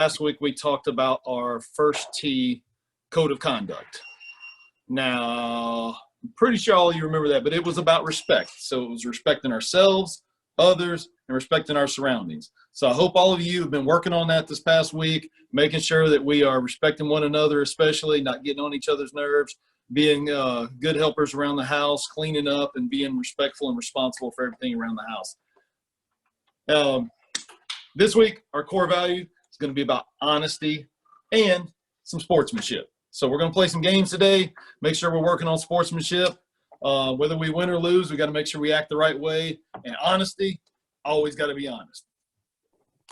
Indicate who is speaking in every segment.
Speaker 1: last week we talked about our first T code of conduct. Now, I'm pretty sure all of you remember that, but it was about respect. So it was respecting ourselves, others, and respecting our surroundings. So I hope all of you have been working on that this past week, making sure that we are respecting one another, especially not getting on each other's nerves, being good helpers around the house, cleaning up, and being respectful and responsible for everything around the house. This week, our core value is going to be about honesty and some sportsmanship. So we're going to play some games today, make sure we're working on sportsmanship. Whether we win or lose, we got to make sure we act the right way. And honesty, always got to be honest.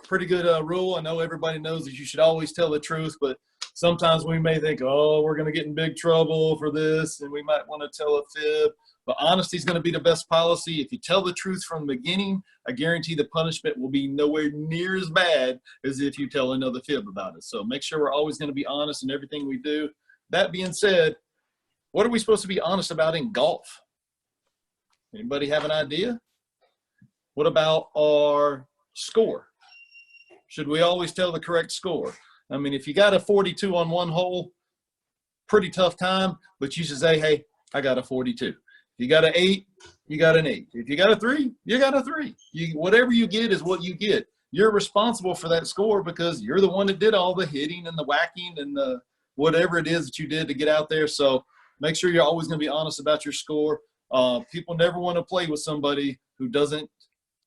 Speaker 1: Pretty good rule. I know everybody knows that you should always tell the truth, but sometimes we may think, oh, we're going to get in big trouble for this, and we might want to tell a fib. But honesty is going to be the best policy. If you tell the truth from the beginning, I guarantee the punishment will be nowhere near as bad as if you tell another fib about it. So make sure we're always going to be honest in everything we do. That being said, what are we supposed to be honest about in golf? Anybody have an idea? What about our score? Should we always tell the correct score? I mean, if you got a 42 on one hole, pretty tough time, but you should say, hey, I got a 42. If you got an 8, you got an 8. If you got a 3, you got a 3. Whatever you get is what you get. You're responsible for that score because you're the one that did all the hitting and the whacking and the whatever it is that you did to get out there. So make sure you're always going to be honest about your score. People never want to play with somebody who doesn't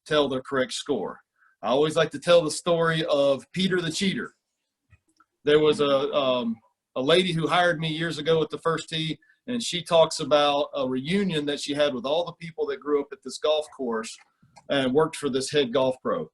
Speaker 1: tell their correct score. I always like to tell the story of Peter the Cheater. There was a lady who hired me years ago at the first tee, and she talks about a reunion that she had with all the people that grew up at this golf course and worked for this head golf pro.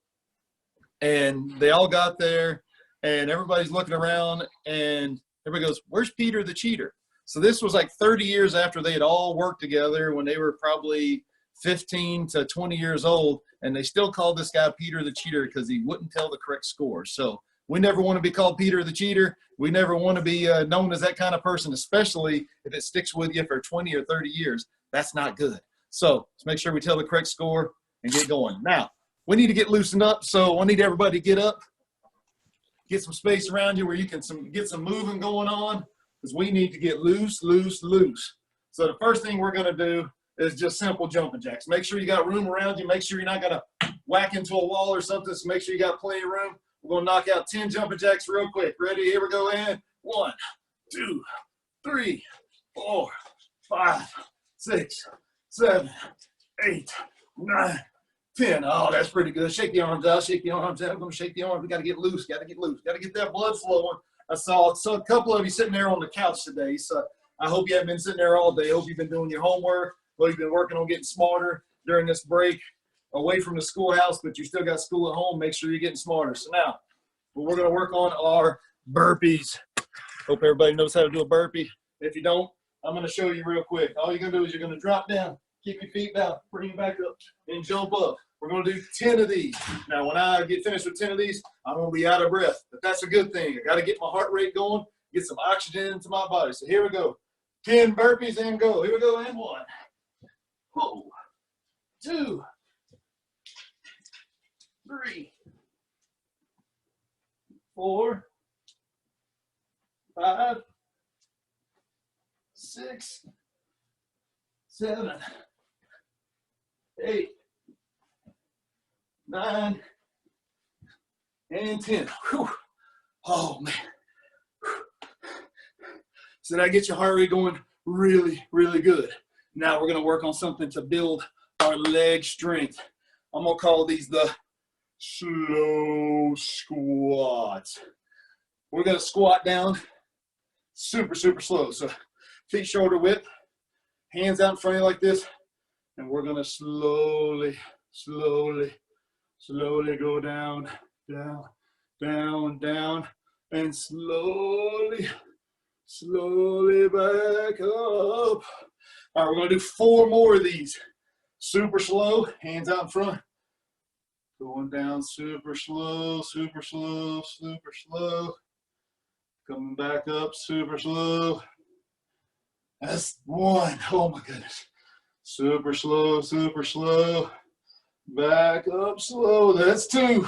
Speaker 1: And they all got there, and everybody's looking around, and everybody goes, where's Peter the Cheater? So this was like 30 years after they had all worked together when they were probably 15 to 20 years old, and they still called this guy Peter the Cheater because he wouldn't tell the correct score. So we never want to be called Peter the Cheater. We never want to be known as that kind of person, especially if it sticks with you for 20 or 30 years. That's not good. So let's make sure we tell the correct score and get going. Now, we need to get loosened up, so I need everybody to get up, get some space around you where you can get some moving going on, because we need to get loose, loose, loose. So the first thing we're going to do is just simple jumping jacks. Make sure you got room around you. Make sure you're not going to whack into a wall or something, so make sure you got plenty of room. We're going to knock out 10 jumping jacks real quick. Ready? Here we go. In 1, 2, 3, 4, 5, 6, 7, 8, 9, 10. Oh, that's pretty good. Shake the arms out. Shake the arms out. I'm going to shake the arms. We got to get loose. Got to get loose. Got to get that blood flowing. I saw a couple of you sitting there on the couch today, so I hope you haven't been sitting there all day. I hope you've been doing your homework. Well, you've been working on getting smarter during this break away from the schoolhouse, but you still got school at home. Make sure you're getting smarter. So now, what we're going to work on are burpees. Hope everybody knows how to do a burpee. If you don't, I'm going to show you real quick. All you're going to do is you're going to drop down, keep your feet down, bring them back up, and jump up. We're going to do 10 of these. Now, when I get finished with 10 of these, I'm going to be out of breath. But that's a good thing. I got to get my heart rate going, get some oxygen into my body. So here we go. 10 burpees and go. Here we go. And 1, 2, 3, 4, 5, 6, 7, 8, 9, and 10. Whew. Oh, man. So that gets your heart rate going really, really good. Now we're going to work on something to build our leg strength. I'm going to call these the slow squats. We're going to squat down super, super slow. So feet shoulder width, hands out in front of you like this, and we're going to slowly, slowly, slowly go down, down, down, down, and slowly, slowly back up. All right, we're going to do 4 more of these. Super slow, hands out in front. Going down super slow, super slow, super slow. Coming back up super slow. That's 1. Oh my goodness. Super slow, super slow. Back up slow. That's 2.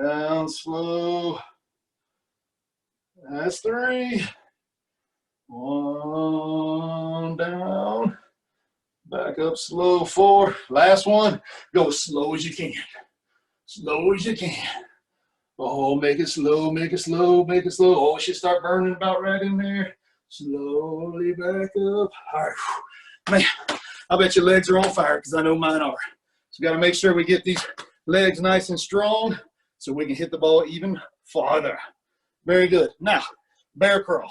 Speaker 1: Down slow. Last 3. 1 down. Back up slow. 4. Last one. Go as slow as you can. Slow as you can. Oh, make it slow, make it slow, make it slow. Oh, it should start burning about right in there. Slowly back up. All right. Man, I bet your legs are on fire because I know mine are. So we got to make sure we get these legs nice and strong so we can hit the ball even farther. Very good. Now, bear crawl.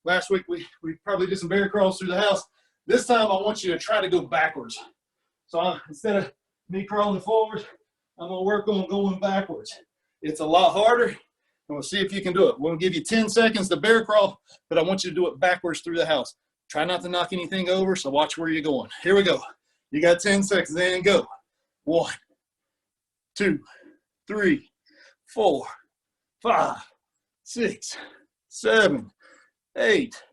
Speaker 1: Last week we probably did some bear crawls through the house. This time I want you to try to go backwards. So instead of me crawling forward, I'm going to work on going backwards. It's a lot harder, and we'll see if you can do it. We'll give you 10 seconds to bear crawl, but I want you to do it backwards through the house. Try not to knock anything over, so watch where you're going. Here we go. You got 10 seconds, and go. 1, 2, 3, 4, 5, 6, 7, 8,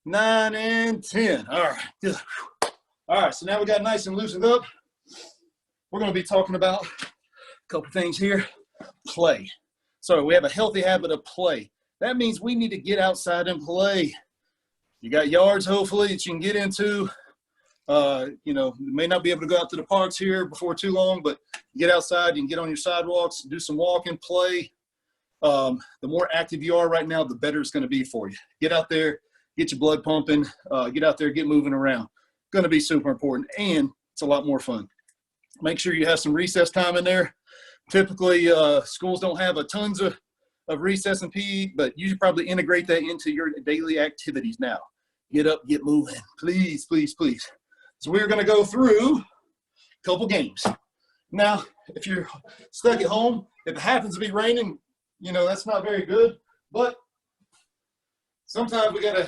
Speaker 1: 9, and 10. All right, good. All right, so now we got nice and loosened up. We're going to be talking about a couple things here. Play. So we have a healthy habit of play. That means we need to get outside and play. You got yards, hopefully, that you can get into. You know, you may not be able to go out to the parks here before too long, but get outside, you can get on your sidewalks, do some walking, play. The more active you are right now, the better it's going to be for you. Get out there, get your blood pumping, get out there, get moving around. Going to be super important, and it's a lot more fun. Make sure you have some recess time in there. Typically, schools don't have a tons of recess and PE, but you should probably integrate that into your daily activities now. Get up, get moving. Please, please, please. So we're going to go through a couple games. Now, if you're stuck at home, if it happens to be raining, you know, that's not very good. But sometimes we got to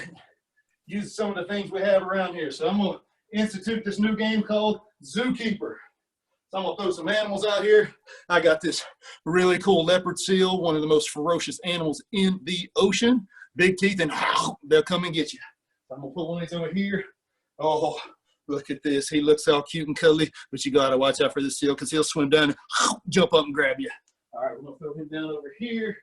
Speaker 1: use some of the things we have around here. So I'm going to institute this new game called Zookeeper. So I'm going to throw some animals out here. I got this really cool leopard seal, one of the most ferocious animals in the ocean. Big teeth, and they'll come and get you. So I'm going to put one of these over here. Oh, look at this. He looks all cute and cuddly, but you got to watch out for this seal because he'll swim down and jump up and grab you. All right, we're going to throw him down over here.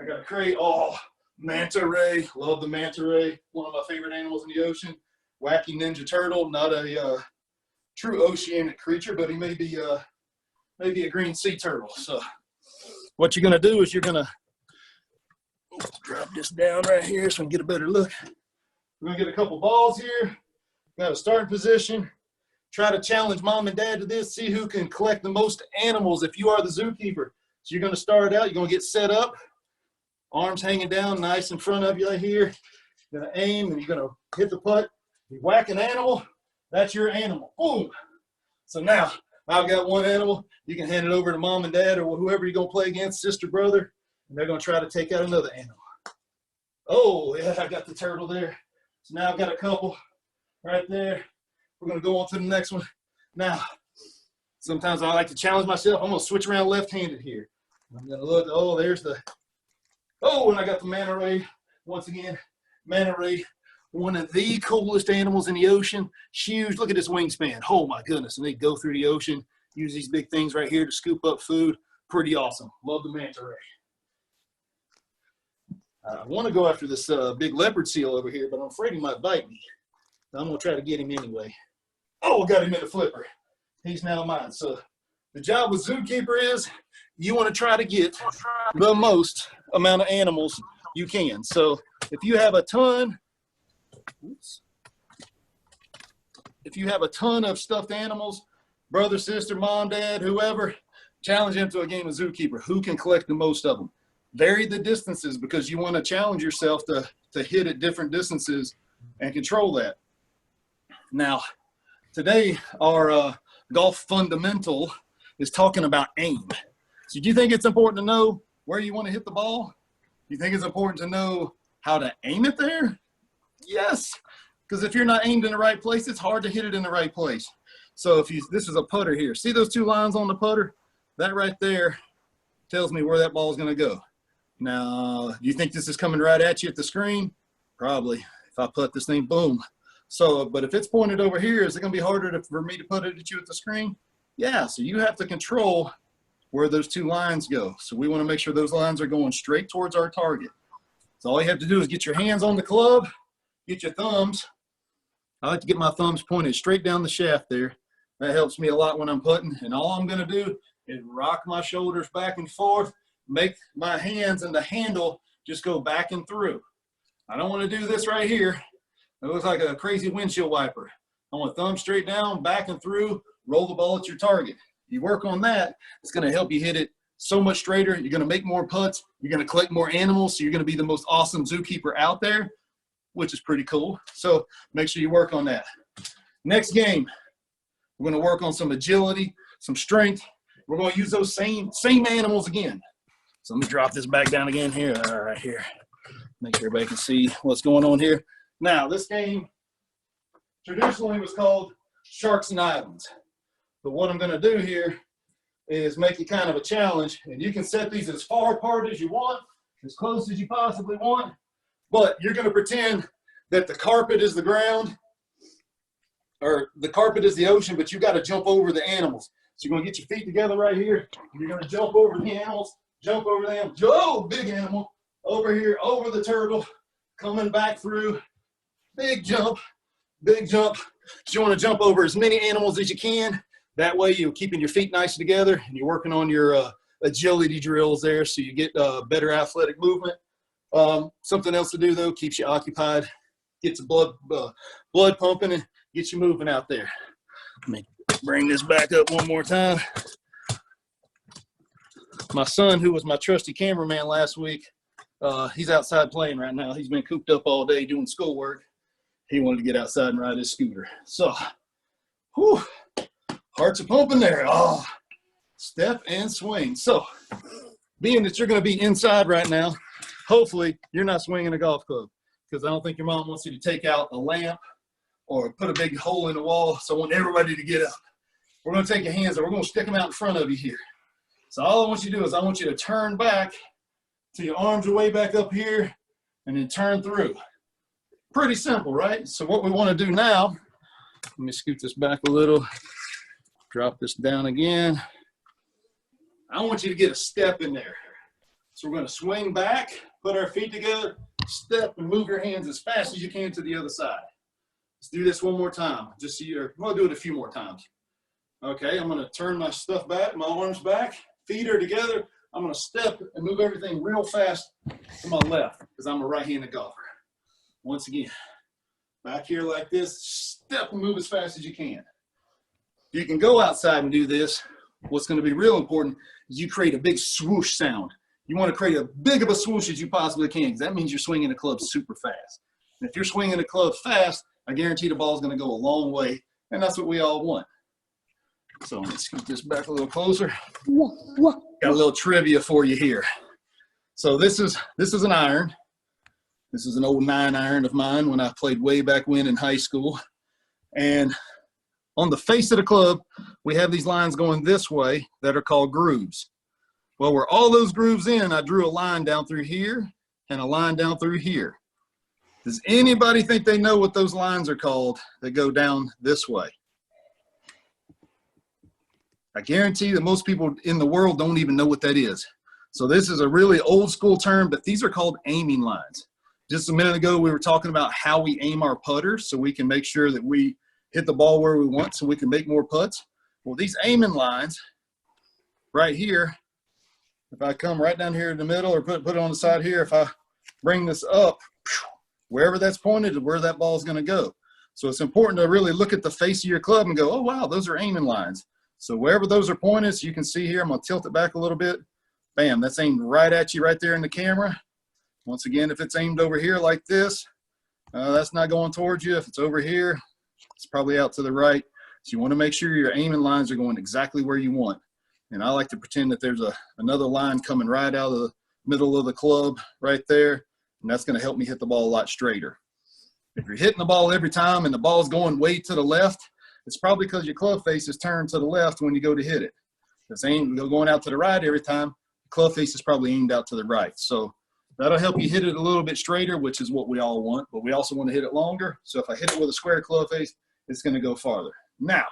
Speaker 1: I got a crate. Oh, manta ray. Love the manta ray. One of my favorite animals in the ocean. Wacky Ninja Turtle, not a true oceanic creature, but he may be a green sea turtle. So what you're going to do is you're going to drop this down right here so we can get a better look. We're going to get a couple balls here. Got a starting position. Try to challenge mom and dad to this. See who can collect the most animals if you are the zookeeper. So you're going to start out. You're going to get set up. Arms hanging down nice in front of you right here. You're going to aim, and you're going to hit the putt. You whack an animal. That's your animal. Boom. So now I've got one animal. You can hand it over to mom and dad or whoever you're going to play against, sister, brother, and they're going to try to take out another animal. Oh, yeah, I got the turtle there. So now I've got a couple right there. We're going to go on to the next one. Now, sometimes I like to challenge myself. I'm going to switch around left-handed here. I'm going to look. Oh, there's the – oh, and I got the manta ray. Once again, manta ray. One of the coolest animals in the ocean. Huge. Look at this wingspan. Oh, my goodness. And they go through the ocean. Use these big things right here to scoop up food. Pretty awesome. Love the manta ray. I want to go after this big leopard seal over here, but I'm afraid he might bite me. So I'm going to try to get him anyway. Oh, I got him in the flipper. He's now mine. So the job with Zookeeper is you want to try to get the most amount of animals you can. So if you have a ton – if you have a ton of stuffed animals, brother, sister, mom, dad, whoever, challenge them to a game of Zookeeper. Who can collect the most of them? Vary the distances because you want to challenge yourself to hit at different distances and control that. Now, today our golf fundamental is talking about aim. So do you think it's important to know where you want to hit the ball? Do you think it's important to know how to aim it there? Yes, because if you're not aimed in the right place, it's hard to hit it in the right place. So if this is a putter here. See those two lines on the putter? That right there tells me where that ball is going to go. Now, do you think this is coming right at you at the screen? Probably. If I put this thing, boom. So, but if it's pointed over here, is it going to be harder for me to put it at you at the screen? Yeah, so you have to control where those two lines go. So we want to make sure those lines are going straight towards our target. So all you have to do is get your hands on the club, get your thumbs. I like to get my thumbs pointed straight down the shaft there. That helps me a lot when I'm putting. And all I'm gonna do is rock my shoulders back and forth, make my hands and the handle just go back and through. I don't wanna do this right here. It looks like a crazy windshield wiper. I want thumb straight down, back and through, roll the ball at your target. You work on that, it's gonna help you hit it so much straighter. You're gonna make more putts. You're gonna collect more animals. So you're gonna be the most awesome zookeeper out there, which is pretty cool. So make sure you work on that. Next game, we're gonna work on some agility, some strength. We're gonna use those same animals again. So let me drop this back down again here. All right, here. Make sure everybody can see what's going on here. Now, this game traditionally was called Sharks and Islands. But what I'm gonna do here is make it kind of a challenge. And you can set these as far apart as you want, as close as you possibly want. But you're gonna pretend that the carpet is the ground, or the carpet is the ocean, but you gotta jump over the animals. So you're gonna get your feet together right here. You're gonna jump over the animals, jump over them. Oh, big animal, over here, over the turtle, coming back through. Big jump, big jump. So you wanna jump over as many animals as you can. That way you're keeping your feet nice together and you're working on your agility drills there so you get better athletic movement. Something else to do though, keeps you occupied, gets the blood pumping and gets you moving out there. Let me bring this back up one more time. My son, who was my trusty cameraman last week, he's outside playing right now. He's been cooped up all day doing schoolwork. He wanted to get outside and ride his scooter. So, whew, hearts are pumping there. Oh, step and swing. So, being that you're going to be inside right now, hopefully you're not swinging a golf club, because I don't think your mom wants you to take out a lamp or put a big hole in the wall. So I want everybody to get up. We're going to take your hands and we're going to stick them out in front of you here. So all I want you to do is I want you to turn back till your arms are way back up here and then turn through. Pretty simple, right? So what we want to do now, let me scoot this back a little, drop this down again. I want you to get a step in there. So we're going to swing back, put our feet together, step, and move your hands as fast as you can to the other side. Let's do this one more time. Just so you're, we'll do it a few more times. Okay, I'm going to turn my stuff back, my arms back, feet are together. I'm going to step and move everything real fast to my left because I'm a right-handed golfer. Once again, back here like this, step and move as fast as you can. You can go outside and do this. What's going to be real important is you create a big swoosh sound. You want to create as big of a swoosh as you possibly can, because that means you're swinging the club super fast. And if you're swinging the club fast, I guarantee the ball is going to go a long way, and that's what we all want. So let's scoot this back a little closer. Got a little trivia for you here. So this is an iron. This is an old 9-iron of mine when I played way back when in high school. And on the face of the club, we have these lines going this way that are called grooves. Well, where all those grooves in, I drew a line down through here and a line down through here. Does anybody think they know what those lines are called that go down this way? I guarantee that most people in the world don't even know what that is. So this is a really old school term, but these are called aiming lines. Just a minute ago, we were talking about how we aim our putters so we can make sure that we hit the ball where we want so we can make more putts. Well, these aiming lines right here, if I come right down here in the middle or put it on the side here, if I bring this up, wherever that's pointed to where that ball is going to go. So it's important to really look at the face of your club and go, oh, wow, those are aiming lines. So wherever those are pointed, so you can see here, I'm going to tilt it back a little bit. Bam, that's aimed right at you right there in the camera. Once again, if it's aimed over here like this, that's not going towards you. If it's over here, it's probably out to the right. So you want to make sure your aiming lines are going exactly where you want. And I like to pretend that there's another line coming right out of the middle of the club right there. And that's going to help me hit the ball a lot straighter. If you're hitting the ball every time and the ball's going way to the left, it's probably because your club face is turned to the left when you go to hit it. If it's aimed going out to the right every time, the club face is probably aimed out to the right. So that'll help you hit it a little bit straighter, which is what we all want, but we also want to hit it longer. So if I hit it with a square club face, it's going to go farther. Now,